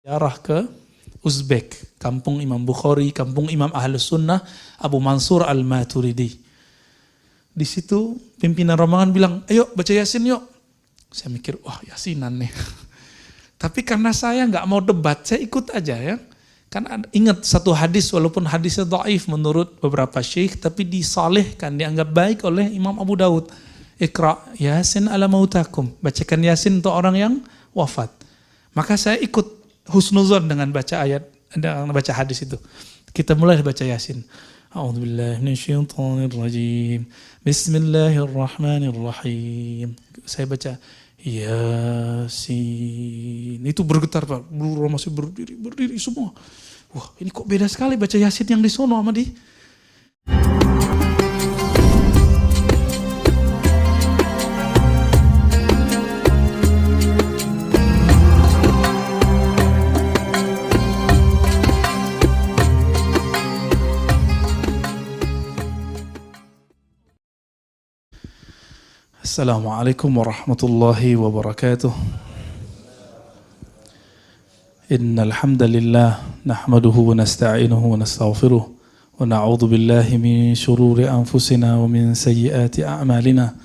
ziarah ke Uzbek, kampung Imam Bukhari, kampung Imam Ahlus Sunnah, Abu Mansur Al-Maturidi. Di situ pimpinan rombongan bilang, ayo baca Yasin yuk. Saya mikir, wah Yasinan nih. Tapi karena saya nggak mau debat, saya ikut aja ya. Kan ingat satu hadis, walaupun hadisnya dhaif menurut beberapa syekh, tapi disalihkan, dianggap baik oleh Imam Abu Daud. Iqra Yasin ala mautakum. Bacakan Yasin untuk orang yang wafat. Maka saya ikut husnuzon dengan baca ayat, dengan baca hadis itu. Kita mulai baca Yasin. A'udzubillahi minasyaitonirrajim. Bismillahirrahmanirrahim. Saya baca Yasin. Itu bergetar Pak. Buru masih berdiri semua. Wah, ini kok beda sekali baca Yasin yang di sono sama di. Assalamualaikum warahmatullahi wabarakatuh. Innal hamdalillah nahmaduhu wa nasta'inuhu wa nastaghfiruh wa na'udzu billahi min shururi anfusina wa min sayyiati a'malina.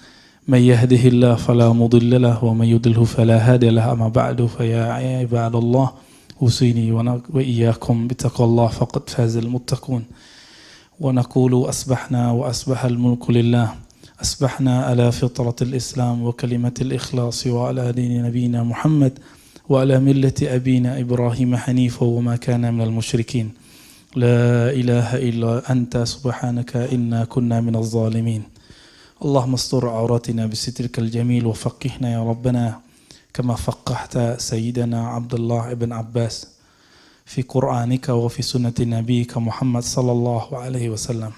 May yahdihillahu fala mudilla lahu wa may yudlilhu fala hadiya lahu. Amma ba'du fa ya ibadallah usini wa iyyakum bittaqwallahi faqad fazal muttaqun. Wa naqulu asbahna wa asbahal mulku lillah. أصبحنا على فطرة الإسلام وكلمة الإخلاص وعلى دين نبينا محمد وعلى ملة أبينا إبراهيم حنيفا وما كان من المشركين لا إله إلا أنت سبحانك إنا كنا من الظالمين اللهم استر عوراتنا بسترك الجميل وفقهنا يا ربنا كما فقهت سيدنا عبد الله بن عباس في قرآنك وفي سنة نبيك محمد صلى الله عليه وسلم.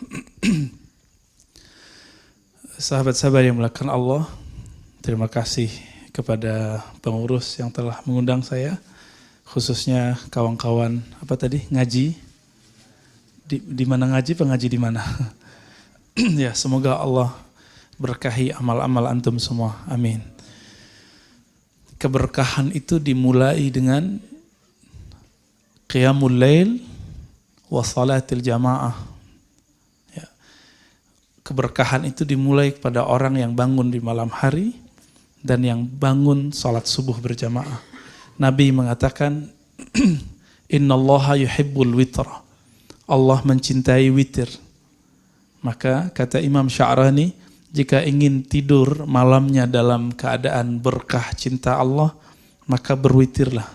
Sahabat-sahabat yang melakukan Allah, terima kasih kepada pengurus yang telah mengundang saya, khususnya kawan-kawan ngaji di mana ngaji, pengaji di mana. Ya, semoga Allah berkahi amal-amal antum semua, amin. Keberkahan itu dimulai dengan qiyamul lail wa salatil jamaah. Keberkahan itu dimulai kepada orang yang bangun di malam hari dan yang bangun salat subuh berjamaah. Nabi mengatakan, Innallaha yuhibbul witra. Allah mencintai witir. Maka kata Imam Sya'rani, jika ingin tidur malamnya dalam keadaan berkah cinta Allah, maka berwitirlah.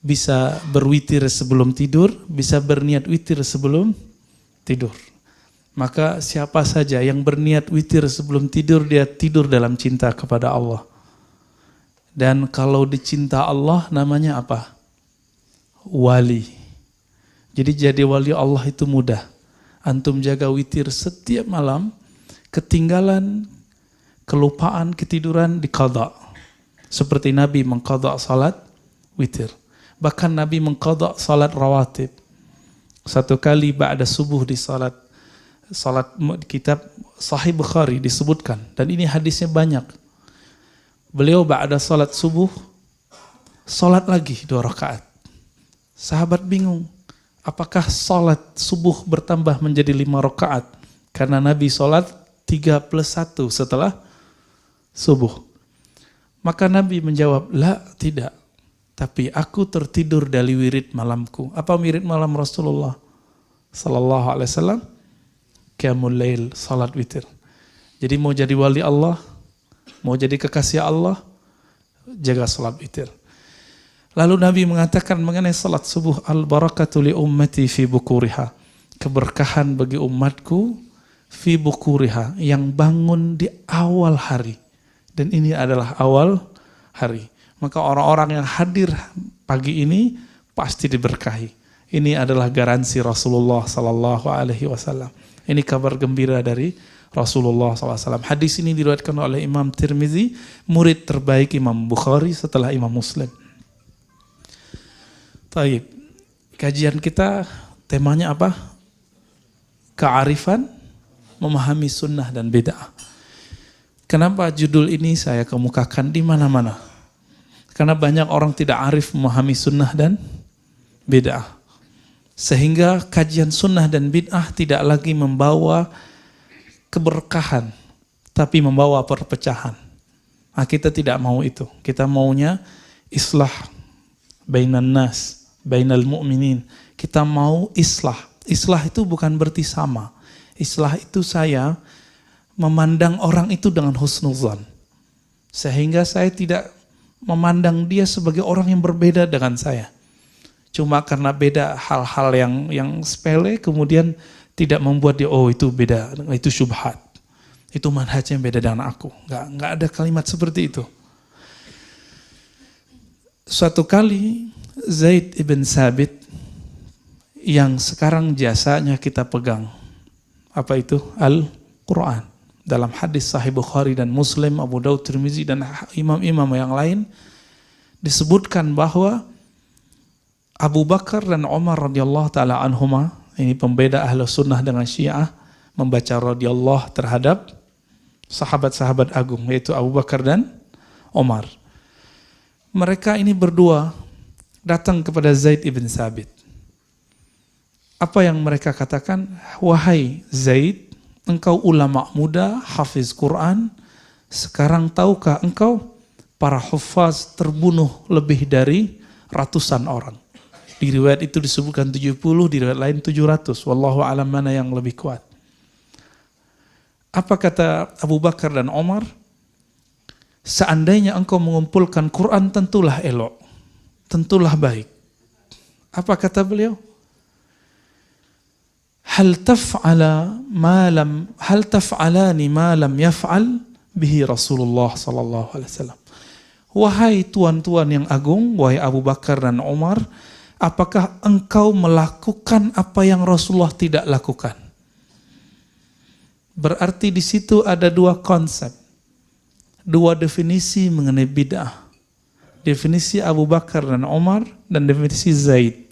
Bisa berwitir sebelum tidur, bisa berniat witir sebelum tidur. Maka siapa saja yang berniat witir sebelum tidur, dia tidur dalam cinta kepada Allah. Dan kalau dicinta Allah namanya apa? Wali. Jadi wali Allah itu mudah. Antum jaga witir setiap malam, ketinggalan, kelupaan, ketiduran diqadha. Seperti Nabi mengqadha salat witir. Bahkan Nabi mengqadha salat rawatib. Satu kali ba'da subuh di salat kitab Sahih Bukhari disebutkan, dan ini hadisnya banyak. Beliau ba'da salat subuh salat lagi 2 rakaat. Sahabat bingung, apakah salat subuh bertambah menjadi 5 rakaat? Karena Nabi salat 3+1 setelah subuh. Maka Nabi menjawab, la, tidak. Tapi aku tertidur dari wirid malamku. Apa wirid malam Rasulullah sallallahu alaihi wasallam? Qiyamul lail, salat witir. Jadi mau jadi wali Allah, mau jadi kekasih Allah, jaga salat witir. Lalu Nabi mengatakan mengenai salat subuh, al-barakatu li ummati fi bukuriha. Keberkahan bagi umatku fi bukuriha, yang bangun di awal hari. Dan ini adalah awal hari. Maka orang-orang yang hadir pagi ini pasti diberkahi. Ini adalah garansi Rasulullah sallallahu alaihi wasallam. Ini kabar gembira dari Rasulullah SAW. Hadis ini diriwayatkan oleh Imam Tirmizi, murid terbaik Imam Bukhari setelah Imam Muslim. Taib. Kajian kita temanya apa? Kearifan, memahami sunnah dan bid'ah. Kenapa judul ini saya kemukakan di mana-mana? Karena banyak orang tidak arif memahami sunnah dan bid'ah. Sehingga kajian sunnah dan bid'ah tidak lagi membawa keberkahan, tapi membawa perpecahan. Nah, kita tidak mau itu. Kita maunya islah bainan nas, bainal mu'minin. Kita mau islah. Islah itu bukan berarti sama. Islah itu saya memandang orang itu dengan husnuzan. Sehingga saya tidak memandang dia sebagai orang yang berbeda dengan saya. Cuma karena beda hal-hal yang sepele, kemudian tidak membuat dia, oh itu beda, itu syubhat. Itu manhajnya beda dengan aku. Nggak ada kalimat seperti itu. Suatu kali Zaid ibn Sabit yang sekarang jasanya kita pegang. Apa itu? Al-Quran. Dalam hadis Sahih Bukhari dan Muslim, Abu Daud, Tirmizi dan imam-imam yang lain disebutkan bahwa Abu Bakar dan Umar radhiyallahu taala anhuma, ini pembeda ahlu sunnah dengan Syiah, membaca radhiyallahu terhadap sahabat-sahabat agung, yaitu Abu Bakar dan Umar. Mereka ini berdua datang kepada Zaid ibn Sabit. Apa yang mereka katakan? Wahai Zaid, engkau ulama muda, hafiz Quran, sekarang tahukah engkau para hufaz terbunuh lebih dari ratusan orang. Di riwayat itu disebutkan 70, di riwayat lain 700. Wallahu a'lam mana yang lebih kuat. Apa kata Abu Bakar dan Umar? Seandainya engkau mengumpulkan Quran, tentulah elok, tentulah baik. Apa kata beliau? Hal taf'alani ma lam yaf'al bihi Rasulullah sallallahu alaihi wasallam. Wahai tuan-tuan yang agung, wahai Abu Bakar dan Umar, apakah engkau melakukan apa yang Rasulullah tidak lakukan? Berarti di situ ada dua konsep, dua definisi mengenai bid'ah. Definisi Abu Bakar dan Umar dan definisi Zaid.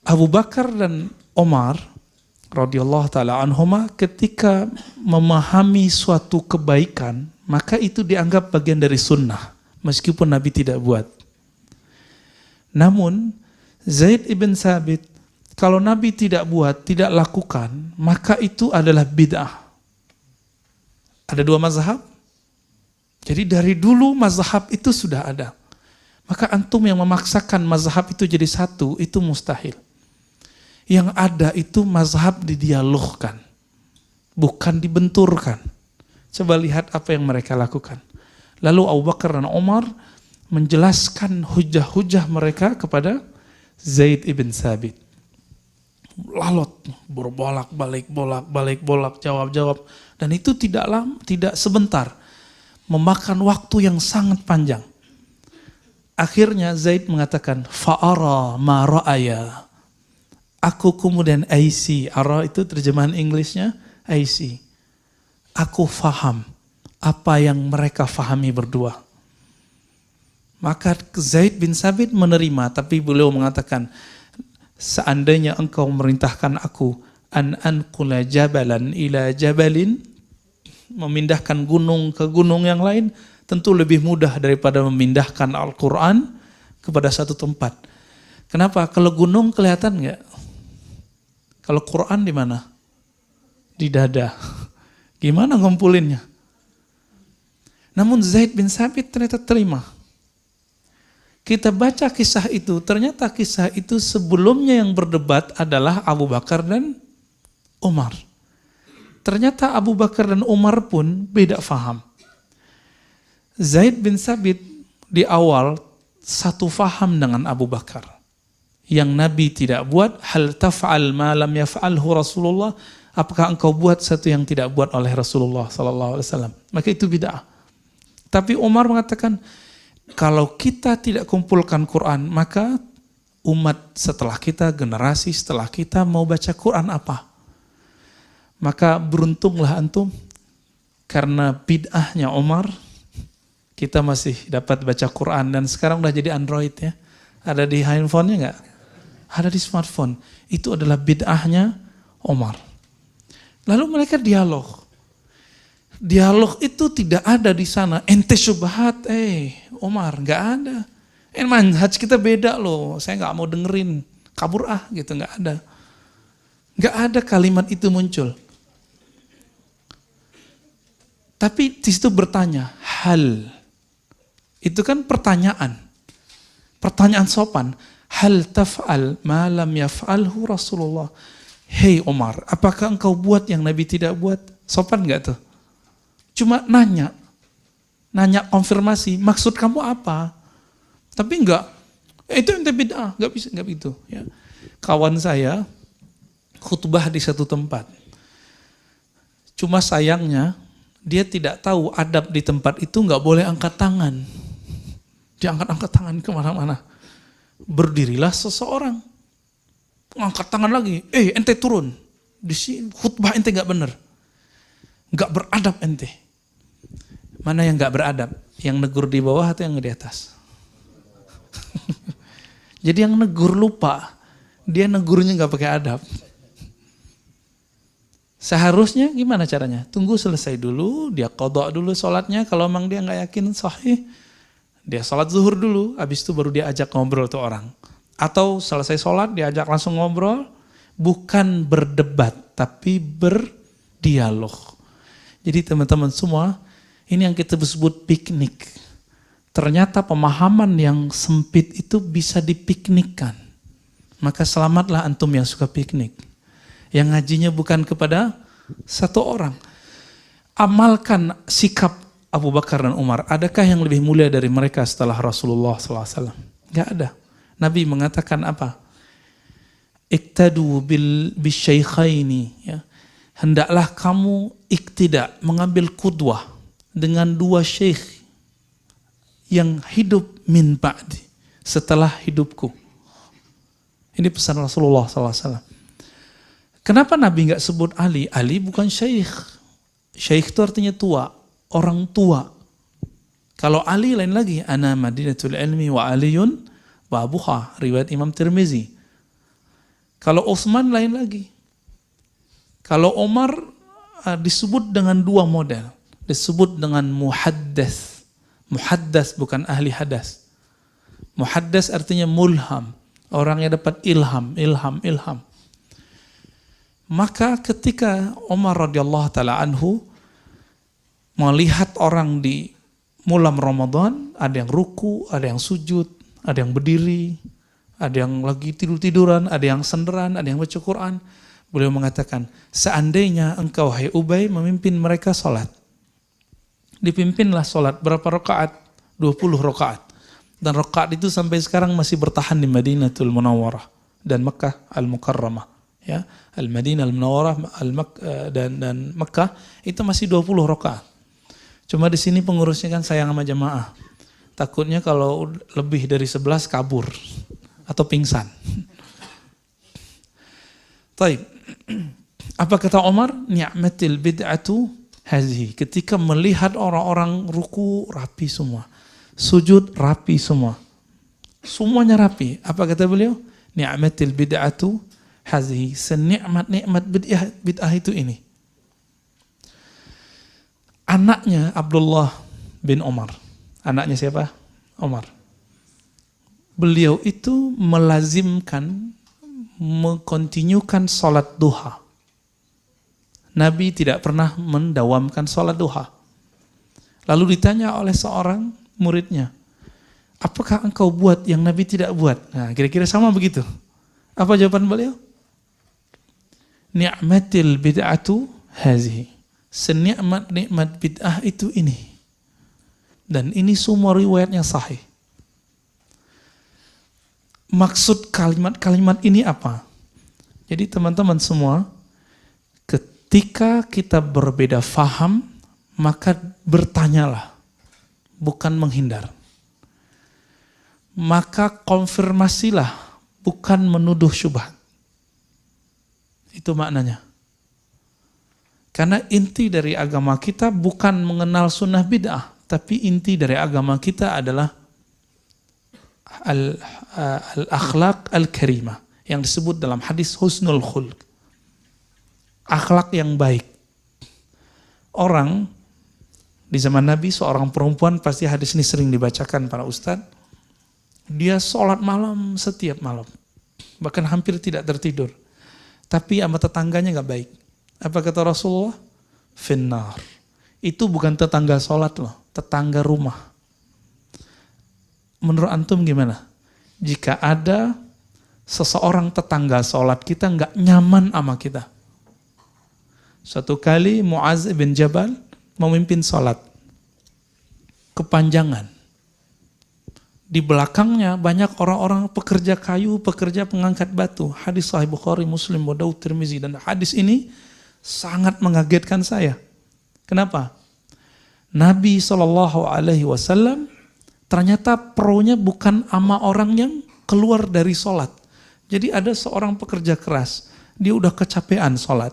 Abu Bakar dan Umar radhiyallahu taala anhuma ketika memahami suatu kebaikan, maka itu dianggap bagian dari sunnah meskipun Nabi tidak buat. Namun Zaid ibn Sabit, kalau Nabi tidak buat, tidak lakukan, maka itu adalah bid'ah. Ada dua mazhab. Jadi dari dulu mazhab itu sudah ada. Maka antum yang memaksakan mazhab itu jadi satu, itu mustahil. Yang ada itu mazhab didialogkan, bukan dibenturkan. Coba lihat apa yang mereka lakukan. Lalu Abu Bakar dan Umar menjelaskan hujah-hujah mereka kepada Zaid ibn Sabit. Lalot, berbolak-balik, bolak-balik, jawab-jawab. Dan itu tidak sebentar. Memakan waktu yang sangat panjang. Akhirnya Zaid mengatakan, fa'ara ma ra'aya. Aku kemudian IC, ara itu terjemahan Inggrisnya IC. Aku faham apa yang mereka fahami berdua. Maka Zaid bin Sabit menerima, tapi beliau mengatakan, seandainya engkau memerintahkan aku an anqula jabalan ila jabalin, memindahkan gunung ke gunung yang lain, tentu lebih mudah daripada memindahkan Al-Quran kepada satu tempat. Kenapa? Kalau gunung kelihatan nggak? Kalau Quran di mana? Di dada. Gimana ngumpulinnya? Namun Zaid bin Sabit ternyata terima. Kita baca kisah itu, ternyata kisah itu sebelumnya yang berdebat adalah Abu Bakar dan Umar. Ternyata Abu Bakar dan Umar pun beda faham. Zaid bin Sabit di awal satu faham dengan Abu Bakar. Yang Nabi tidak buat, hal taf'al ma lam yaf'alhu Rasulullah, apakah engkau buat satu yang tidak buat oleh Rasulullah sallallahu alaihi wasallam? Maka itu bid'ah. Tapi Umar mengatakan, kalau kita tidak kumpulkan Quran, maka umat setelah kita, generasi setelah kita mau baca Quran apa? Maka beruntunglah antum, karena bid'ahnya Umar, kita masih dapat baca Quran, dan sekarang udah jadi Android ya. Ada di handphonenya enggak? Ada di smartphone. Itu adalah bid'ahnya Umar. Lalu mereka dialog. Dialog itu tidak ada di sana. Ente syubhat, Omar, nggak ada. Manhaj kita beda loh. Saya nggak mau dengerin. Kabur gitu, nggak ada. Nggak ada kalimat itu muncul. Tapi di situ bertanya, hal. Itu kan pertanyaan. Pertanyaan sopan. Hal taf'al ma lam yaf'alhu Rasulullah. Hei Omar, apakah engkau buat yang Nabi tidak buat? Sopan nggak tuh? Cuma nanya konfirmasi, maksud kamu apa? Tapi enggak, itu ente bid'ah, enggak bisa, enggak begitu. Ya. Kawan saya khutbah di satu tempat. Cuma sayangnya dia tidak tahu adab di tempat itu enggak boleh angkat tangan. Dia angkat tangan kemana-mana. Berdirilah seseorang, angkat tangan lagi. Ente turun, di sini khutbah ente enggak benar, enggak beradab ente. Mana yang enggak beradab? Yang negur di bawah atau yang di atas? Jadi yang negur lupa, dia negurnya nggak pakai adab. Seharusnya gimana caranya? Tunggu selesai dulu, dia qadha dulu sholatnya. Kalau memang dia nggak yakin sahih, dia sholat zuhur dulu. Habis itu baru dia ajak ngobrol tuh orang. Atau selesai sholat dia ajak langsung ngobrol, bukan berdebat tapi berdialog. Jadi teman-teman semua, ini yang kita sebut piknik. Ternyata pemahaman yang sempit itu bisa dipiknikkan. Maka selamatlah antum yang suka piknik. Yang ngajinya bukan kepada satu orang. Amalkan sikap Abu Bakar dan Umar. Adakah yang lebih mulia dari mereka setelah Rasulullah SAW? Gak ada. Nabi mengatakan apa? Iktadu bisyaikhaini. Ya. Hendaklah kamu iktidak, mengambil qudwah dengan dua syekh yang hidup min ba'di, setelah hidupku. Ini pesan Rasulullah SAW. Kenapa Nabi nggak sebut Ali? Ali bukan syekh. Syekh itu artinya tua, orang tua. Kalau Ali lain lagi, ana madinatul ilmi wa aliyun wa abuha, riwayat Imam Tirmizi. Kalau Utsman lain lagi. Kalau Umar disebut dengan dua model. Disebut dengan muhaddas. Muhaddas bukan ahli hadas. Muhaddas artinya mulham. Orang yang dapat ilham. Maka ketika Umar radhiyallahu taala anhu melihat orang di malam Ramadan, ada yang ruku, ada yang sujud, ada yang berdiri, ada yang lagi tidur-tiduran, ada yang senderan, ada yang baca Quran. Beliau mengatakan, seandainya engkau hai Ubay memimpin mereka salat. Dipimpinlah sholat berapa rakaat? 20 rakaat. Dan rakaat itu sampai sekarang masih bertahan di Madinatul Munawwarah dan Makkah Al-Mukarramah. Ya, Al-Madinah Al-Munawwarah dan Makkah itu masih 20 rakaat. Cuma di sini pengurusnya kan sayang sama jamaah. Takutnya kalau lebih dari 11 kabur atau pingsan. Taib. Apa kata Umar? Ni'matil bid'atu hazihi. Ketika melihat orang-orang ruku rapi semua, sujud rapi semua, semuanya rapi. Apa kata beliau? Ni'matil bid'atu hazihi. Senikmat-nikmat bid'ah itu ini. Anaknya Abdullah bin Umar. Anaknya siapa? Umar. Beliau itu melazimkan, mengkontinyukan salat duha. Nabi tidak pernah mendawamkan sholat duha. Lalu ditanya oleh seorang muridnya, apakah engkau buat yang Nabi tidak buat? Nah, kira-kira sama begitu. Apa jawaban beliau? Ni'matil bid'atu hazihi. Senikmat-nikmat bid'ah itu ini. Dan ini semua riwayatnya sahih. Maksud kalimat-kalimat ini apa? Jadi teman-teman semua, ketika kita berbeda faham, maka bertanyalah, bukan menghindar. Maka konfirmasilah, bukan menuduh syubhat. Itu maknanya. Karena inti dari agama kita bukan mengenal sunnah bid'ah, tapi inti dari agama kita adalah al-akhlaq al-karimah, yang disebut dalam hadis husnul khulq. Akhlak yang baik. Orang Di zaman Nabi seorang perempuan, pasti hadis ini sering dibacakan para ustadz. Dia sholat malam setiap malam. Bahkan hampir tidak tertidur. Tapi sama tetangganya gak baik. Apa kata Rasulullah? Finnar. Itu bukan tetangga sholat loh, tetangga rumah. Menurut antum gimana? Jika ada seseorang tetangga sholat kita gak nyaman sama kita. Suatu kali Muaz bin Jabal memimpin sholat. Kepanjangan. Di belakangnya banyak orang-orang pekerja kayu, pekerja pengangkat batu. Hadis Sahih Bukhari, Muslim, Abu Daud, Tirmizi. Dan hadis ini sangat mengagetkan saya. Kenapa? Nabi SAW ternyata pro-nya bukan ama orang yang keluar dari sholat. Jadi ada seorang pekerja keras, dia udah kecapean sholat.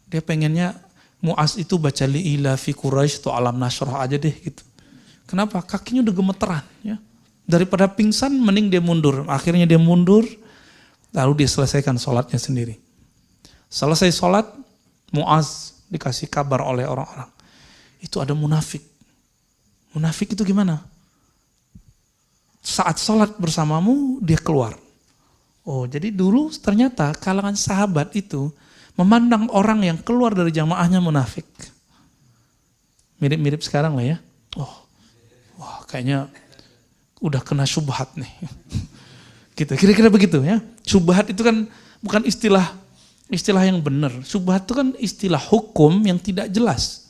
Dia pengennya Muaz itu baca li'ila fi Quraisy atau alam nashrah aja deh gitu. Kenapa? Kakinya udah gemeteran ya. Daripada pingsan mending dia mundur. Akhirnya dia mundur, lalu dia selesaikan sholatnya sendiri. Selesai sholat, Muaz dikasih kabar oleh orang-orang. Itu ada munafik. Munafik itu gimana? Saat sholat bersamamu, dia keluar. Oh, jadi dulu ternyata kalangan sahabat itu memandang orang yang keluar dari jamaahnya munafik. Mirip-mirip sekarang lah ya. Oh, wah kayaknya udah kena syubhat nih. Gitu, kira-kira begitu ya. Syubhat itu kan bukan istilah yang benar. Syubhat itu kan istilah hukum yang tidak jelas.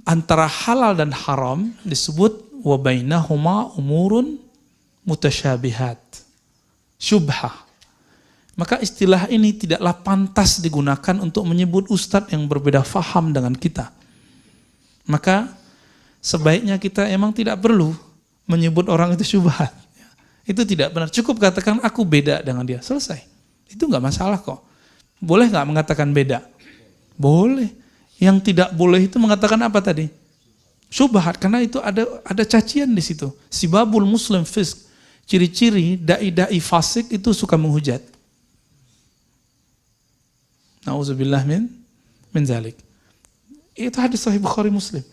Antara halal dan haram disebut wa bainahuma umurun mutasyabihat. Syubhah. Maka istilah ini tidaklah pantas digunakan untuk menyebut ustadz yang berbeda faham dengan kita. Maka sebaiknya kita emang tidak perlu menyebut orang itu syubhat. Itu tidak benar. Cukup katakan aku beda dengan dia. Selesai. Itu nggak masalah kok. Boleh nggak mengatakan beda? Boleh. Yang tidak boleh itu mengatakan apa tadi? Syubhat. Karena itu ada cacian di situ. Sibabul muslim fisq. Ciri-ciri dai-dai fasik itu suka menghujat. Nauzubillah min zalik. Itu hadis Sahih Bukhari Muslim.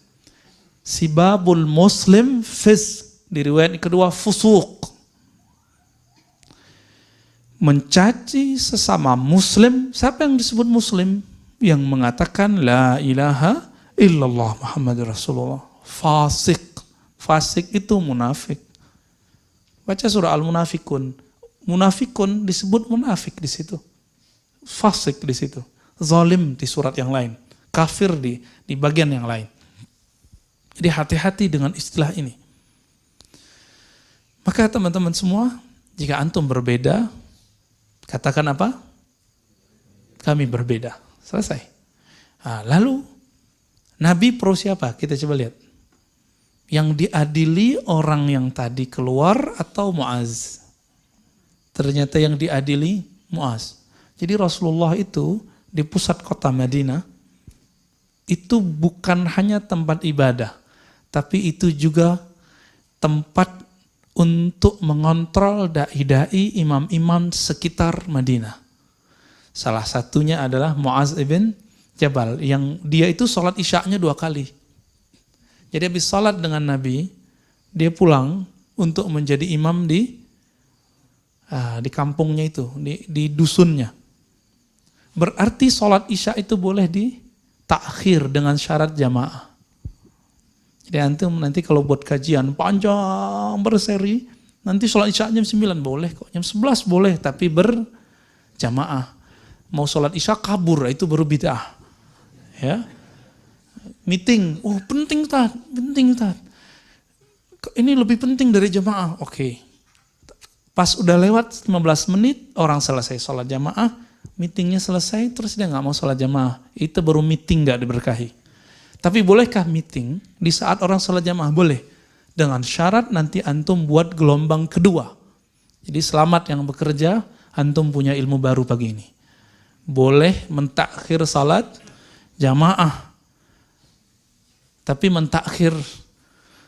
Sibabul muslim fisq. Di riwayat kedua fusuq. Mencaci sesama muslim. Siapa yang disebut muslim? Yang mengatakan la ilaha illallah Muhammadur Rasulullah. Fasik. Fasik itu munafik. Baca surah Al-Munafikun. Munafikun disebut munafik di situ. Fasik di situ. Zalim di surat yang lain. Kafir di bagian yang lain. Jadi hati-hati dengan istilah ini. Maka teman-teman semua, jika antum berbeda, katakan apa? Kami berbeda. Selesai. Nah, lalu Nabi pro siapa? Kita coba lihat. Yang diadili orang yang tadi keluar atau Muaz? Ternyata yang diadili Muaz. Jadi Rasulullah itu di pusat kota Madinah itu bukan hanya tempat ibadah, tapi itu juga tempat untuk mengontrol dai-dai, imam-imam sekitar Madinah. Salah satunya adalah Muaz ibn Jabal, yang dia itu sholat isya'nya 2 kali. Jadi habis sholat dengan Nabi, dia pulang untuk menjadi imam di kampungnya itu, di dusunnya. Berarti sholat isya itu boleh ditakhir dengan syarat jamaah. Jadi antum nanti kalau buat kajian panjang berseri, nanti sholat isya jam 9 boleh kok, jam 11 boleh, tapi berjamaah. Mau sholat isya kabur, itu baru bid'ah. Ya. Meeting, oh penting Ustaz, penting Ustaz. Ini lebih penting dari jamaah, oke. Pas udah lewat 15 menit, orang selesai sholat jamaah, meetingnya selesai, terus dia nggak mau sholat jamaah. Itu baru meeting nggak diberkahi. Tapi bolehkah meeting di saat orang sholat jamaah? Boleh. Dengan syarat nanti antum buat gelombang kedua. Jadi selamat yang bekerja, antum punya ilmu baru pagi ini. Boleh mentakhir sholat jamaah. Tapi mentakhir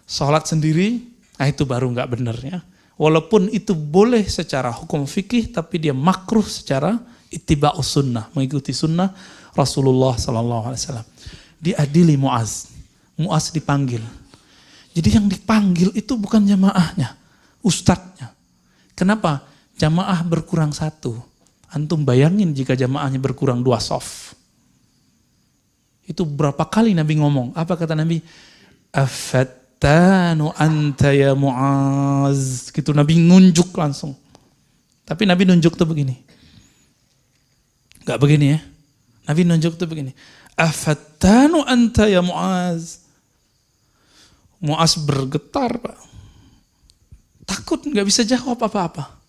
sholat sendiri, itu baru nggak benar ya. Walaupun itu boleh secara hukum fikih, tapi dia makruh secara ittiba'us sunnah, mengikuti sunnah Rasulullah SAW. diadili Muaz. Muaz dipanggil. Jadi yang dipanggil itu bukan jamaahnya, ustadznya. Kenapa? Jamaah berkurang satu. Antum bayangin jika jamaahnya berkurang 2 shaf. Itu berapa kali Nabi ngomong? Apa kata Nabi? Afattanu anta ya Muaz. Gitu Nabi nunjuk langsung. Tapi Nabi nunjuk tuh begini. Gak begini ya. Nabi nunjuk tuh begini. Afattanu anta ya Muaz. Muaz bergetar, Pak. Takut gak bisa jawab apa-apa.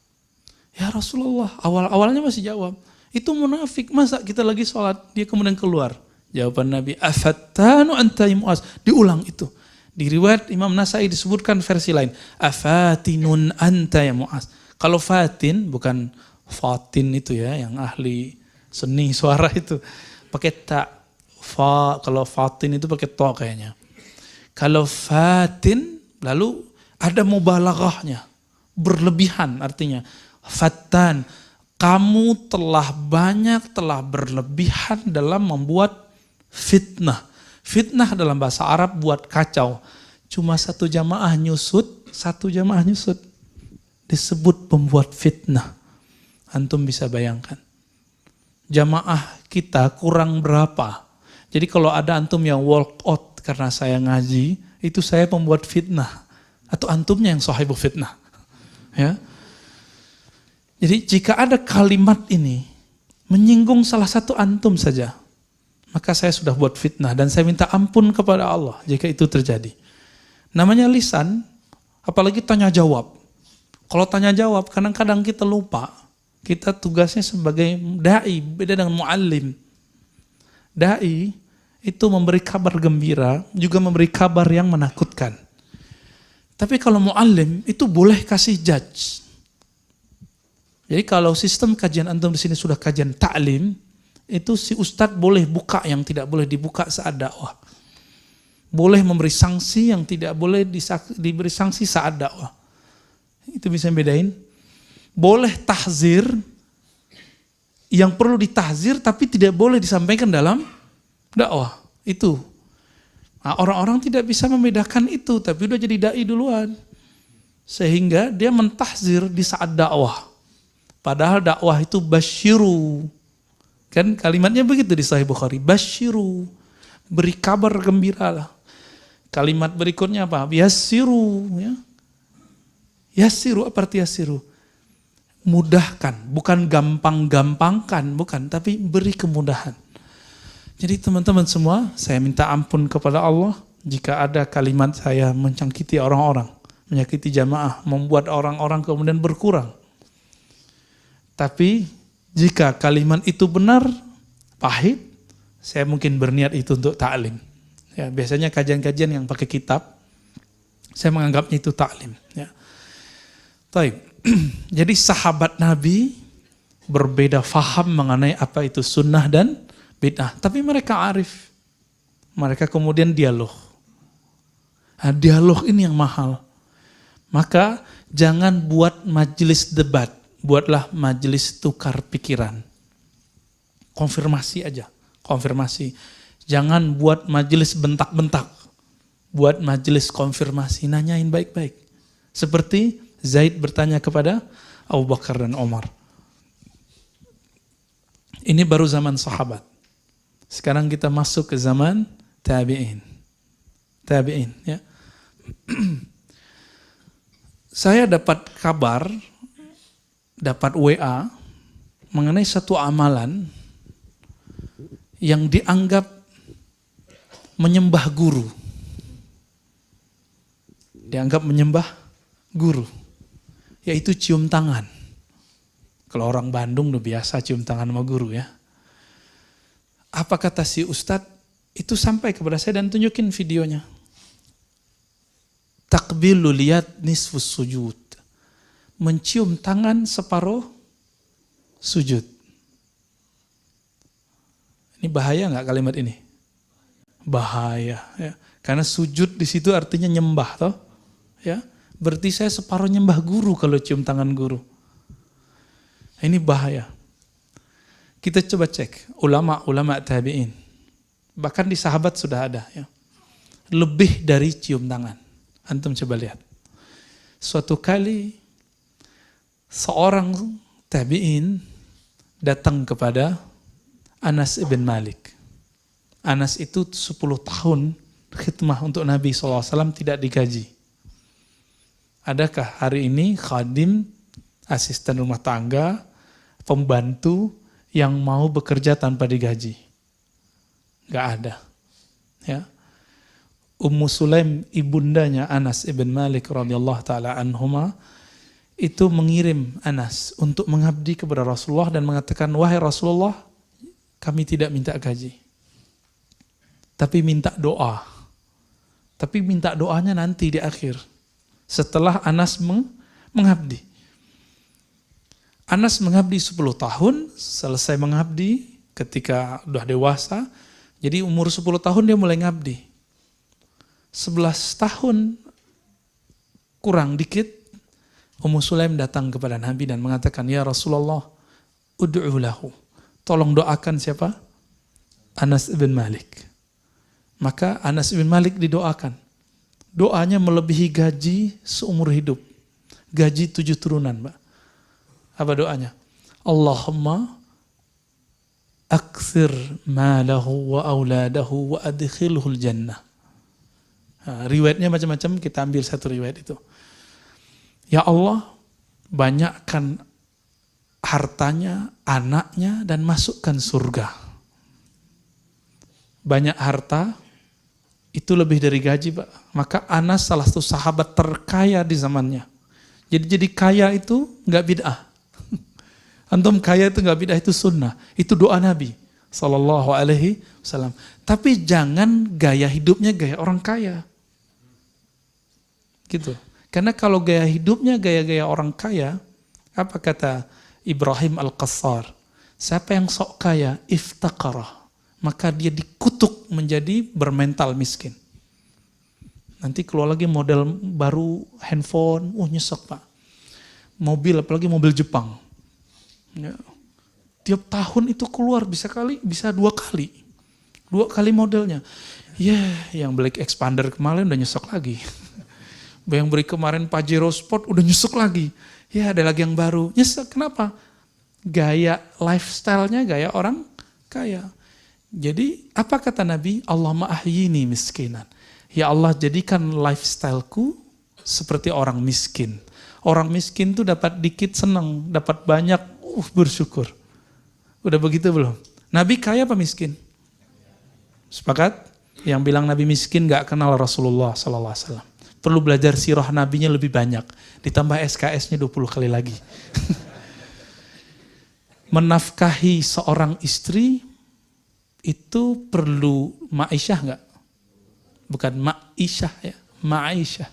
Ya Rasulullah, awal-awalnya masih jawab. Itu munafik, masa kita lagi sholat, dia kemudian keluar. Jawaban Nabi, afattanu anta ya Muaz. Diulang itu. Di riwayat Imam Nasai disebutkan versi lain. Afatinun anta ya Muaz. Kalau fatin, bukan fatin itu ya, yang ahli seni suara itu. Pakai ta. Kalau fatin itu pakai to kayaknya. Kalau fatin, lalu ada mubalaghahnya. Berlebihan artinya. Fattan, kamu telah berlebihan dalam membuat fitnah. Fitnah dalam bahasa Arab buat kacau. Cuma satu jamaah nyusut. Disebut pembuat fitnah. Antum bisa bayangkan. Jamaah kita kurang berapa. Jadi kalau ada antum yang walk out karena saya ngaji, itu saya pembuat fitnah. Atau antumnya yang sahibu fitnah. Ya. Jadi jika ada kalimat ini menyinggung salah satu antum saja, maka saya sudah buat fitnah dan saya minta ampun kepada Allah jika itu terjadi. Namanya lisan, apalagi tanya jawab. Kalau tanya jawab, kadang-kadang kita lupa. Kita tugasnya sebagai da'i, beda dengan muallim. Da'i itu memberi kabar gembira, juga memberi kabar yang menakutkan. Tapi kalau muallim itu boleh kasih judge. Jadi kalau sistem kajian antum di sini sudah kajian ta'lim, itu si ustadz boleh buka yang tidak boleh dibuka saat dakwah. Boleh memberi sanksi yang tidak boleh diberi sanksi saat dakwah. Itu bisa bedain. Boleh tahzir yang perlu ditahzir tapi tidak boleh disampaikan dalam dakwah. Itu. Nah, orang-orang tidak bisa membedakan itu, tapi udah jadi dai duluan. Sehingga dia mentahzir di saat dakwah. Padahal dakwah itu basyiru. Kan kalimatnya begitu di Sahih Bukhari. Basyiru. Beri kabar gembiralah. Kalimat berikutnya apa? Yassiru. Ya. Yassiru, apa arti yassiru? Mudahkan. Bukan gampang-gampangkan. Bukan, tapi beri kemudahan. Jadi teman-teman semua, saya minta ampun kepada Allah jika ada kalimat saya menyakiti orang-orang. Menyakiti jamaah. Membuat orang-orang kemudian berkurang. Tapi jika kalimat itu benar, pahit, saya mungkin berniat itu untuk ta'lim. Ya, biasanya kajian-kajian yang pakai kitab, saya menganggapnya itu ta'lim. Ya. Jadi sahabat Nabi berbeda faham mengenai apa itu sunnah dan bid'ah. Tapi mereka arif. Mereka kemudian dialog. Nah, dialog ini yang mahal. Maka jangan buat majelis debat. Buatlah majelis tukar pikiran. Konfirmasi aja. Konfirmasi. Jangan buat majelis bentak-bentak. Buat majelis konfirmasi. Nanyain baik-baik. Seperti Zaid bertanya kepada Abu Bakar dan Umar. Ini baru zaman sahabat. Sekarang kita masuk ke zaman tabi'in. Tabi'in, ya. Saya dapat kabar, dapat WA mengenai satu amalan yang dianggap menyembah guru. Dianggap menyembah guru. Yaitu cium tangan. Kalau orang Bandung udah biasa cium tangan sama guru ya. Apa kata si Ustadz? Itu sampai kepada saya dan tunjukin videonya. Takbilu liat nisfus sujud. Mencium tangan separuh sujud. Ini bahaya nggak kalimat ini? Bahaya. Ya. Karena sujud di situ artinya nyembah, toh? Ya, berarti saya separuh nyembah guru kalau cium tangan guru. Ini bahaya. Kita coba cek ulama-ulama tabi'in. Bahkan di sahabat sudah ada. Ya. Lebih dari cium tangan. Antum coba lihat. Suatu kali seorang tabi'in datang kepada Anas ibn Malik. Anas itu 10 tahun khidmah untuk Nabi SAW tidak digaji. Adakah hari ini khadim, asisten rumah tangga, pembantu yang mau bekerja tanpa digaji? Gak ada. Ya. Ummu Sulaim, ibundanya Anas ibn Malik radhiyallahu taala anhuma, itu mengirim Anas untuk mengabdi kepada Rasulullah dan mengatakan, wahai Rasulullah, kami tidak minta gaji, tapi minta doa. Tapi minta doanya nanti di akhir, setelah Anas mengabdi. Anas mengabdi 10 tahun, selesai mengabdi ketika udah dewasa, jadi umur 10 tahun dia mulai ngabdi. 11 tahun kurang dikit, Ummu Sulaim datang kepada Nabi dan mengatakan, ya Rasulullah, ud'u lahu. Tolong doakan siapa? Anas ibn Malik. Maka Anas ibn Malik didoakan. Doanya melebihi gaji seumur hidup. Gaji 7 turunan, Mbak. Apa doanya? Allahumma akthir malahu wa auladahu wa adkhilhul jannah. Nah, riwayatnya macam-macam, kita ambil satu riwayat itu. Ya Allah, banyakkan hartanya, anaknya, dan masukkan surga. Banyak harta, itu lebih dari gaji, Pak. Maka Anas salah satu sahabat terkaya di zamannya. Jadi kaya itu nggak bid'ah. Antum kaya itu nggak bid'ah, itu sunnah. Itu doa Nabi Sallallahu Alaihi Wasallam. Tapi jangan gaya hidupnya gaya orang kaya. Gitu. Karena kalau gaya hidupnya gaya-gaya orang kaya, apa kata Ibrahim Al-Qassar? Siapa yang sok kaya, iftaqarah, maka dia dikutuk menjadi bermental miskin. Nanti keluar lagi model baru handphone, nyesek Pak. Mobil, apalagi mobil Jepang. Ya. Tiap tahun itu keluar bisa 2 kali. 2 kali modelnya. Yang Black Expander kemarin udah nyesek lagi. Yang beri kemarin Pajero Sport udah nyesek lagi. Ada lagi yang baru. Nyesek, kenapa? Gaya lifestyle-nya gaya orang kaya. Jadi apa kata Nabi? Allahumma ahyini miskinan. Ya Allah, jadikan lifestyle-ku seperti orang miskin. Orang miskin tuh dapat dikit senang, dapat banyak bersyukur. Udah begitu belum? Nabi kaya apa miskin? Sepakat? Yang bilang Nabi miskin gak kenal Rasulullah SAW. Perlu belajar sirah Nabinya lebih banyak. Ditambah SKS-nya 20 kali lagi. Menafkahi seorang istri itu perlu ma'isyah enggak? Bukan ma'isyah ya, ma'isyah.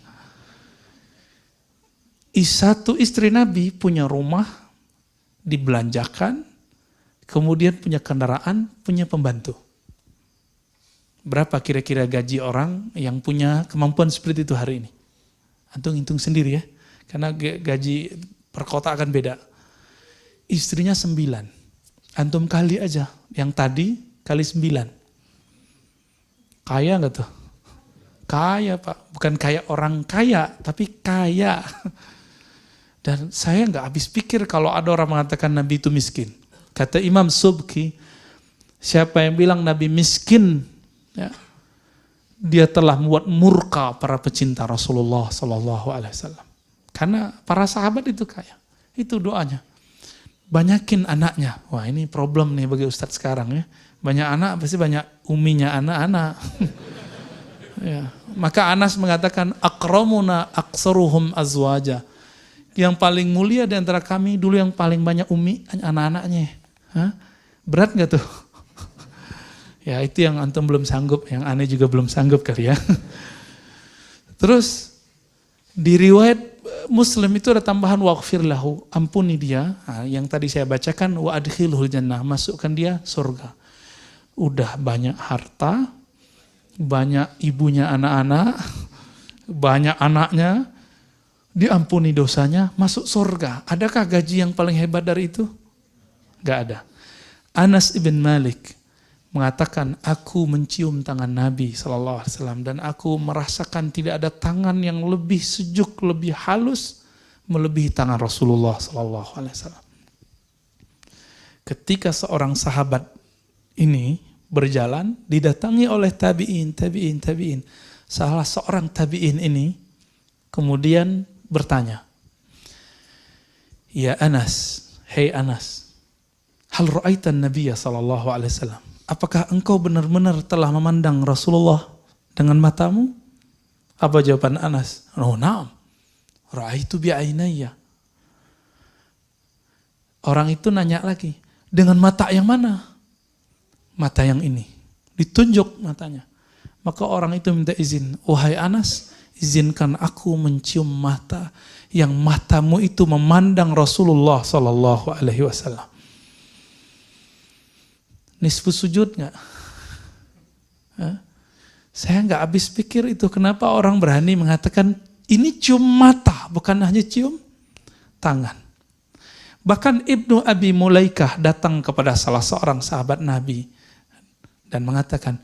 Satu istri Nabi punya rumah, dibelanjakan, kemudian punya kendaraan, punya pembantu. Berapa kira-kira gaji orang yang punya kemampuan seperti itu hari ini? Antum hitung sendiri ya, karena gaji per kota akan beda. Istrinya 9, antum kali aja, yang tadi kali 9. Kaya nggak tuh? Kaya Pak, bukan kayak orang kaya, tapi kaya. Dan saya nggak habis pikir kalau ada orang mengatakan Nabi itu miskin. Kata Imam Subki, siapa yang bilang Nabi miskin, ya, dia telah membuat murka para pecinta Rasulullah Sallallahu Alaihi Wasallam. Karena para sahabat itu kaya, itu doanya. Banyakin anaknya. Wah ini problem nih bagi Ustadz sekarang ya. Banyak anak pasti banyak uminya anak-anak. Ya. Maka Anas mengatakan akramuna aksaruhum azwaja. Yang paling mulia di antara kami dulu yang paling banyak umi anak-anaknya. Hah? Berat gak tuh? Ya itu yang antum belum sanggup, yang aneh juga belum sanggup kali ya. Terus di riwayat Muslim itu ada tambahan waghfir lahu, ampuni dia. Nah, yang tadi saya bacakan wa adkhilhul jannah, masukkan dia surga. Udah banyak harta, banyak ibunya anak-anak, banyak anaknya, diampuni dosanya, masuk surga. Adakah gaji yang paling hebat dari itu? Gak ada. Anas ibn Malik mengatakan, aku mencium tangan Nabi SAW dan aku merasakan tidak ada tangan yang lebih sejuk, lebih halus melebihi tangan Rasulullah SAW. Ketika seorang sahabat ini berjalan, didatangi oleh tabi'in. Salah seorang tabi'in ini kemudian bertanya, ya Anas, hei Anas, hal ra'aitan Nabiya sallallahu alaihi wasallam? Apakah engkau benar-benar telah memandang Rasulullah dengan matamu? Apa jawaban Anas? Oh, na'am. Ra'aitu bi'ainayya. Orang itu nanya lagi, dengan mata yang mana? Mata yang ini. Ditunjuk matanya. Maka orang itu minta izin, wahai Anas, izinkan aku mencium mata yang matamu itu memandang Rasulullah sallallahu alaihi wasallam. Nisfu sujud nggak? Saya nggak habis pikir itu, kenapa orang berani mengatakan ini cium mata, bukan hanya cium tangan. Bahkan Ibnu Abi Mulaikah datang kepada salah seorang sahabat Nabi dan mengatakan,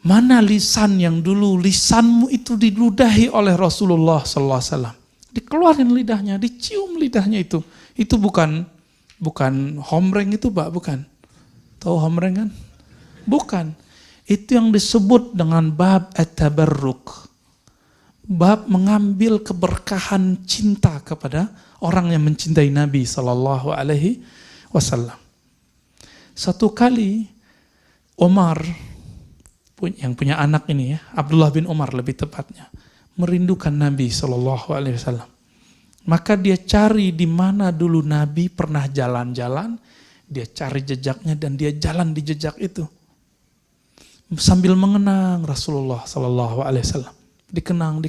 mana lisan yang dulu lisanmu itu diludahi oleh Rasulullah SAW. Dikeluarin lidahnya, dicium lidahnya itu. Itu bukan homreng itu Pak, bukan. Tahu homreng kan? Bukan. Itu yang disebut dengan bab at-tabarruk. Bab mengambil keberkahan cinta kepada orang yang mencintai Nabi SAW. Satu kali Umar, yang punya anak ini ya, Abdullah bin Umar lebih tepatnya, merindukan Nabi SAW. Maka dia cari di mana dulu Nabi pernah jalan-jalan, dia cari jejaknya dan dia jalan di jejak itu. Sambil mengenang Rasulullah SAW. Dikenang.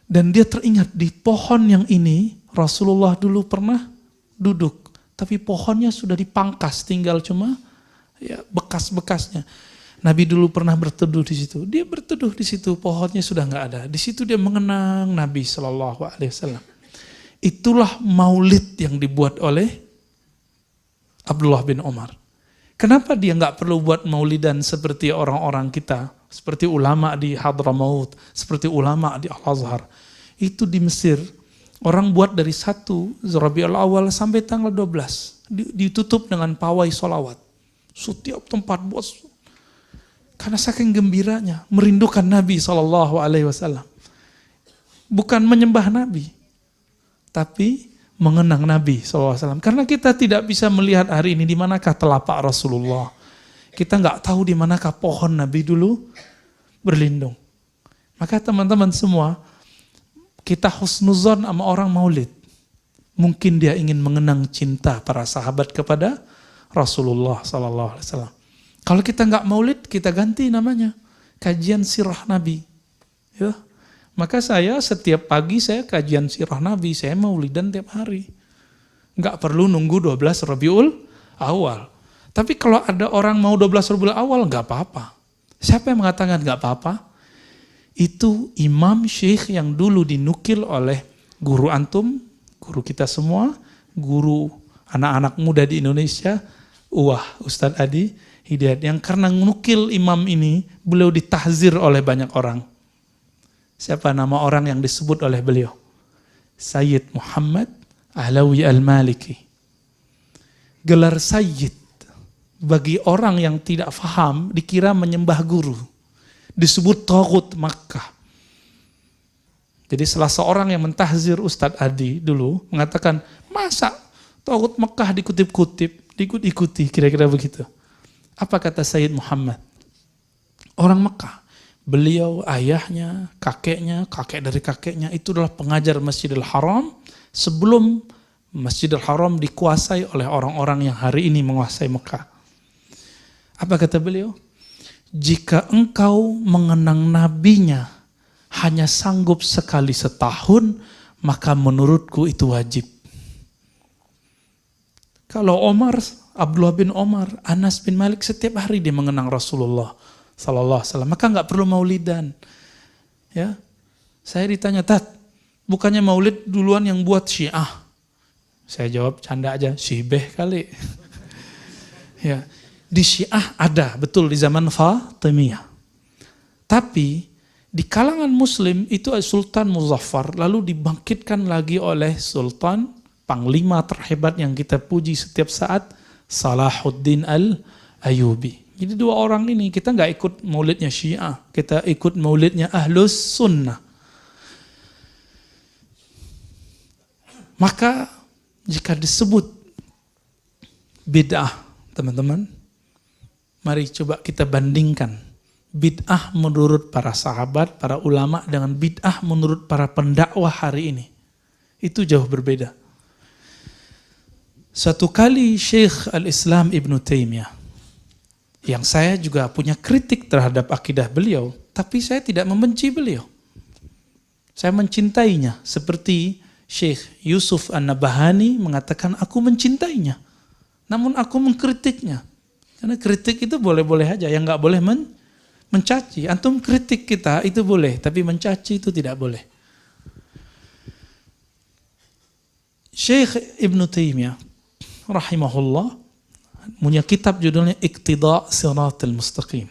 Dan dia teringat di pohon yang ini Rasulullah dulu pernah duduk. Tapi pohonnya sudah dipangkas, tinggal cuma ya bekas-bekasnya. Nabi dulu pernah berteduh di situ. Dia berteduh di situ, pohonnya sudah nggak ada. Di situ dia mengenang Nabi SAW. Itulah maulid yang dibuat oleh Abdullah bin Umar. Kenapa dia nggak perlu buat maulidan seperti orang-orang kita, seperti ulama di Hadramaut, seperti ulama di Al-Azhar? Itu di Mesir, orang buat dari 1 Rabiul Awal sampai tanggal 12, ditutup dengan pawai sholawat. Setiap tempat bos, karena saking gembiranya, merindukan Nabi SAW. Bukan menyembah Nabi, tapi mengenang Nabi SAW. Karena kita tidak bisa melihat hari ini di manakah telapak Rasulullah. Kita nggak tahu di manakah pohon Nabi dulu berlindung. Maka teman-teman semua, kita husnuzon sama orang maulid. Mungkin dia ingin mengenang cinta para sahabat kepada Rasulullah SAW. Kalau kita nggak maulid, kita ganti namanya kajian sirah Nabi. Ya. Maka saya setiap pagi saya kajian sirah Nabi, saya maulidan tiap hari. Nggak perlu nunggu 12 Rabiul Awal. Tapi kalau ada orang mau 12 Rabiul Awal, nggak apa-apa. Siapa yang mengatakan nggak apa-apa? Itu imam syekh yang dulu dinukil oleh guru antum, guru kita semua, guru anak-anak muda di Indonesia, Ustadz Adi Hidayat, yang karena nukil imam ini, beliau ditahzir oleh banyak orang. Siapa nama orang yang disebut oleh beliau? Sayyid Muhammad Ahlawi Al-Maliki. Gelar Sayyid bagi orang yang tidak faham dikira menyembah guru. Disebut Taghut Makkah. Jadi salah seorang yang mentahzir Ustadz Adi dulu mengatakan, masa Taghut Makkah dikutip-kutip, diikuti, kira-kira begitu. Apa kata Sayyid Muhammad? Orang Mekah. Beliau, ayahnya, kakek dari kakeknya itu adalah pengajar Masjidil Haram sebelum Masjidil Haram dikuasai oleh orang-orang yang hari ini menguasai Mekah. Apa kata beliau? Jika engkau mengenang nabinya hanya sanggup sekali setahun, maka menurutku itu wajib. Kalau Omar, Abdullah bin Omar, Anas bin Malik setiap hari dia mengenang Rasulullah Sallallahu Alaihi Wasallam, maka nggak perlu maulidan. Ya, saya ditanya, Tat, bukannya maulid duluan yang buat Syiah? Saya jawab canda aja, Syibeh kali. Ya, Di Syiah ada, betul, di zaman Fatimiyah. Tapi di kalangan Muslim itu Sultan Muzaffar, lalu dibangkitkan lagi oleh Sultan, panglima terhebat yang kita puji setiap saat, Salahuddin Al-Ayyubi. Jadi dua orang ini, kita nggak ikut maulidnya Syiah, kita ikut maulidnya Ahlus Sunnah. Maka jika disebut bid'ah, teman-teman, mari coba kita bandingkan bid'ah menurut para sahabat, para ulama dengan bid'ah menurut para pendakwah hari ini. Itu jauh berbeda. Suatu kali Syekh Al-Islam Ibn Taimiyah, yang saya juga punya kritik terhadap akidah beliau, tapi saya tidak membenci beliau. Saya mencintainya, seperti Syekh Yusuf An-Nabahani mengatakan aku mencintainya, namun aku mengkritiknya. Karena kritik itu boleh-boleh aja, yang nggak boleh mencaci. Antum kritik kita itu boleh, tapi mencaci itu tidak boleh. Syekh Ibn Taimiyah rahimahullah punya kitab judulnya Iqtida' Siratal Mustaqim.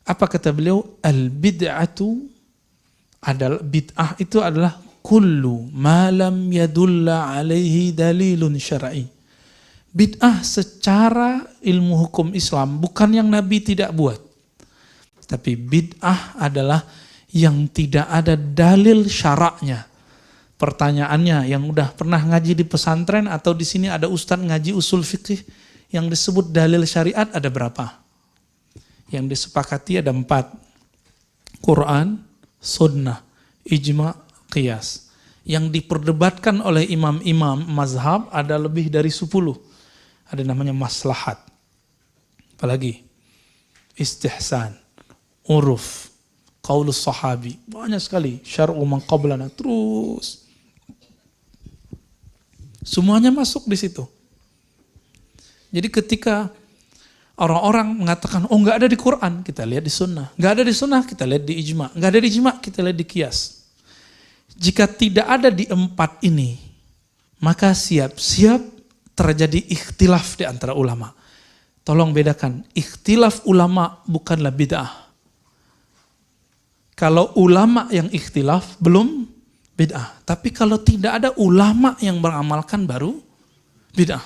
Apa kata beliau? Al-bid'atu adalah, bid'ah itu adalah kullu ma lam yadulla alaihi dalilun syar'i. Bid'ah secara ilmu hukum Islam bukan yang Nabi tidak buat. Tapi bid'ah adalah yang tidak ada dalil syaraknya. Pertanyaannya, yang udah pernah ngaji di pesantren atau di sini ada ustadz ngaji usul fikih, yang disebut dalil syariat ada berapa? Yang disepakati ada 4. Quran, sunnah, ijma', qiyas. Yang diperdebatkan oleh imam-imam mazhab ada lebih dari 10. Ada namanya maslahat. Apalagi? Istihsan, uruf, qaulus sahabi. Banyak sekali. Syar'u man qablana. Terus. Semuanya masuk di situ. Jadi ketika orang-orang mengatakan, oh nggak ada di Quran, kita lihat di sunnah. Nggak ada di sunnah, kita lihat di ijma'. Nggak ada di ijma', kita lihat di qiyas. Jika tidak ada di 4 ini, maka siap-siap terjadi ikhtilaf di antara ulama. Tolong bedakan, ikhtilaf ulama bukanlah bid'ah. Kalau ulama yang ikhtilaf, belum bid'ah. Tapi kalau tidak ada ulama yang beramalkan, baru bid'ah.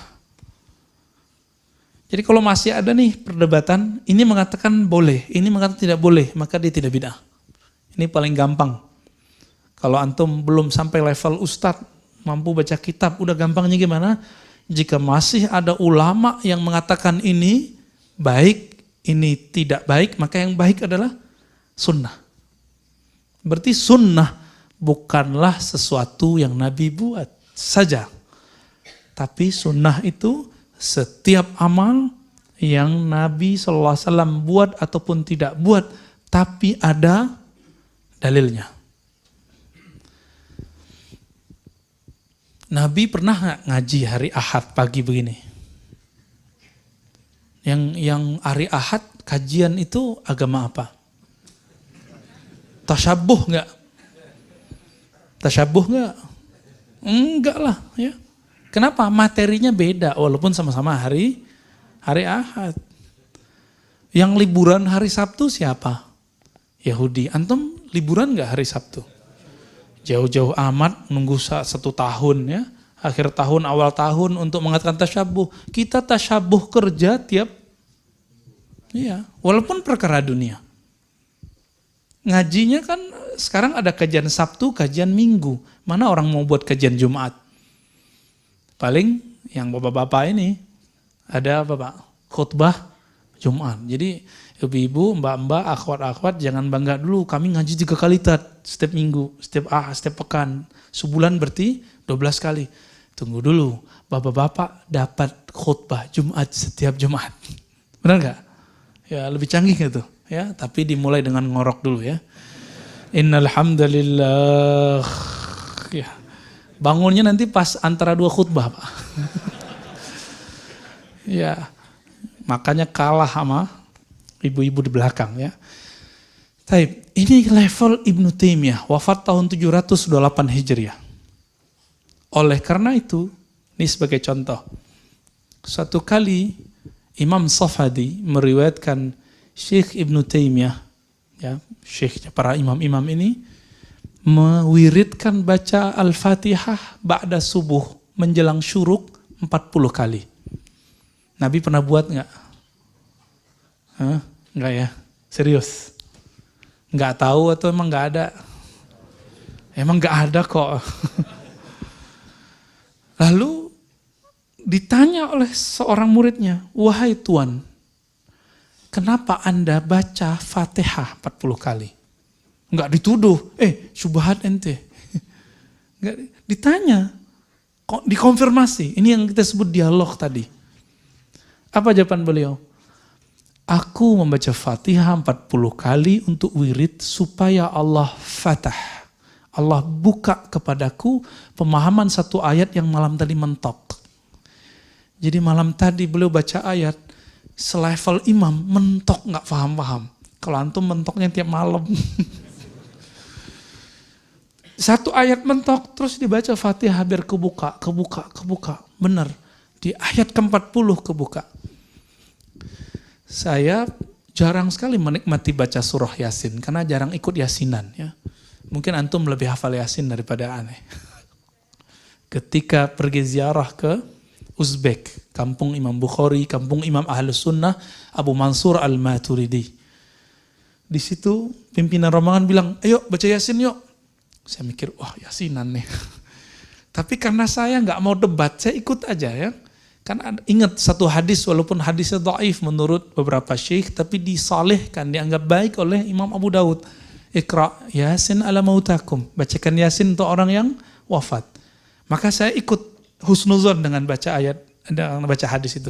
Jadi kalau masih ada nih perdebatan, ini mengatakan boleh, ini mengatakan tidak boleh, maka dia tidak bid'ah. Ini paling gampang. Kalau antum belum sampai level ustadz, mampu baca kitab, udah gampangnya gimana? Jika masih ada ulama yang mengatakan ini baik, ini tidak baik, maka yang baik adalah sunnah. Berarti sunnah bukanlah sesuatu yang Nabi buat saja. Tapi sunnah itu setiap amal yang Nabi SAW buat ataupun tidak buat, tapi ada dalilnya. Nabi pernah nggak ngaji hari Ahad pagi begini? Yang hari Ahad kajian itu agama apa? Tasyabuh nggak? Tasyabuh nggak? Enggak lah ya. Kenapa? Materinya beda walaupun sama-sama hari Ahad. Yang liburan hari Sabtu siapa? Yahudi. Antum liburan nggak hari Sabtu? Jauh-jauh amat nunggu 1 tahun ya. Akhir tahun, awal tahun untuk mengatakan tasyabuh. Kita tasyabuh kerja tiap, iya, walaupun perkara dunia. Ngajinya kan sekarang ada kajian Sabtu, kajian Minggu. Mana orang mau buat kajian Jumat? Paling yang bapak-bapak ini ada apa Pak? Khutbah Jumat. Jadi ibu-ibu, mbak-mbak, akhwat-akhwat jangan bangga dulu. Kami ngaji 3 kali setiap minggu, setiap pekan. Sebulan berarti 12 kali. Tunggu dulu, bapak-bapak dapat khutbah Jumat setiap Jumat. Benar nggak? Ya lebih canggih gitu. Ya, tapi dimulai dengan ngorok dulu ya. Innal hamdalillah. Ya. Bangunnya nanti pas antara 2 khutbah, Pak. Ya. Makanya kalah sama ibu-ibu di belakang ya. Taib, ini level Ibn Taimiyah, wafat tahun 708 Hijriah. Oleh karena itu, ini sebagai contoh, Suatu kali Imam Safadi meriwayatkan Syekh Ibnu Taimiyah, ya, syekhnya para imam-imam ini, mewiridkan baca Al-Fatihah ba'da subuh menjelang syuruk 40 kali. Nabi pernah buat nggak? Nggak ya? Serius? Nggak tahu atau emang nggak ada? Emang nggak ada kok. Lalu ditanya oleh seorang muridnya, wahai Tuan, kenapa Anda baca Fatihah 40 kali? Nggak dituduh, syubhat ente. Nggak ditanya, kok dikonfirmasi. Ini yang kita sebut dialog tadi. Apa jawaban beliau? Aku membaca Fatihah 40 kali untuk wirid supaya Allah fatah. Allah buka kepadaku pemahaman satu ayat yang malam tadi mentok. Jadi malam tadi beliau baca ayat, selevel imam mentok nggak paham-paham. Kalau antum mentoknya tiap malam. Satu ayat mentok, terus dibaca Fatihah biar kebuka. Benar, di ayat ke-40 kebuka. Saya jarang sekali menikmati baca surah Yasin, karena jarang ikut Yasinan. Ya. Mungkin antum lebih hafal Yasin daripada aneh. Ketika pergi ziarah ke Uzbek, kampung Imam Bukhari, kampung Imam Ahlus Sunnah, Abu Mansur Al-Maturidi. Di situ pimpinan rombongan bilang, ayo baca Yasin yuk. Saya mikir, wah Yasinan nih. Tapi karena saya nggak mau debat, saya ikut aja ya. Kan ingat satu hadis, walaupun hadisnya dhaif menurut beberapa syekh, tapi disalihkan, dianggap baik oleh Imam Abu Daud. Iqra Yasin ala mautakum. Bacakan Yasin untuk orang yang wafat. Maka saya ikut husnuzon dengan baca ayat, dengan baca hadis itu.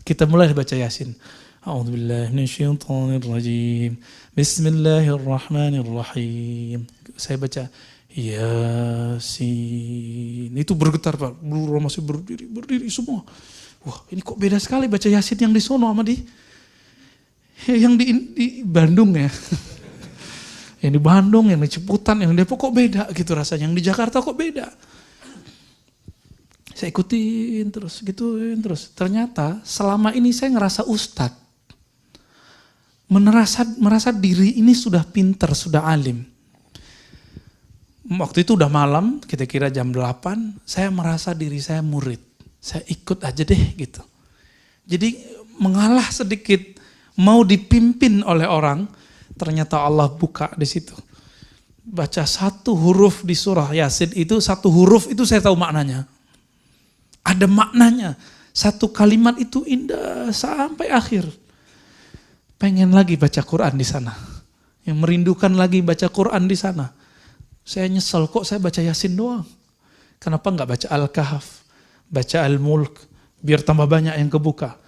Kita mulai baca Yasin. A'udzubillahi minasyaitonirrajim. Bismillahirrahmanirrahim. Saya baca Yasin. Itu bergetar Pak. Buru masih berdiri semua. Wah, ini kok beda sekali baca Yasin yang di sono sama yang di Bandung ya. Yang di Bandung, yang di Ciputan, yang di Depok kok beda gitu rasanya. Yang di Jakarta kok beda. Saya ikutin terus, gituin terus. Ternyata selama ini saya ngerasa ustadz. Merasa diri ini sudah pinter, sudah alim. Waktu itu udah malam, kira-kira jam 8, saya merasa diri saya murid. Saya ikut aja deh gitu. Jadi mengalah sedikit, mau dipimpin oleh orang, ternyata Allah buka di situ. Baca satu huruf di surah Yasin itu, satu huruf itu saya tahu maknanya. Ada maknanya. Satu kalimat itu indah sampai akhir. Pengen lagi baca Quran di sana. Yang merindukan lagi baca Quran di sana. Saya nyesel kok saya baca Yasin doang. Kenapa nggak baca Al-Kahf, baca Al-Mulk, biar tambah banyak yang kebuka.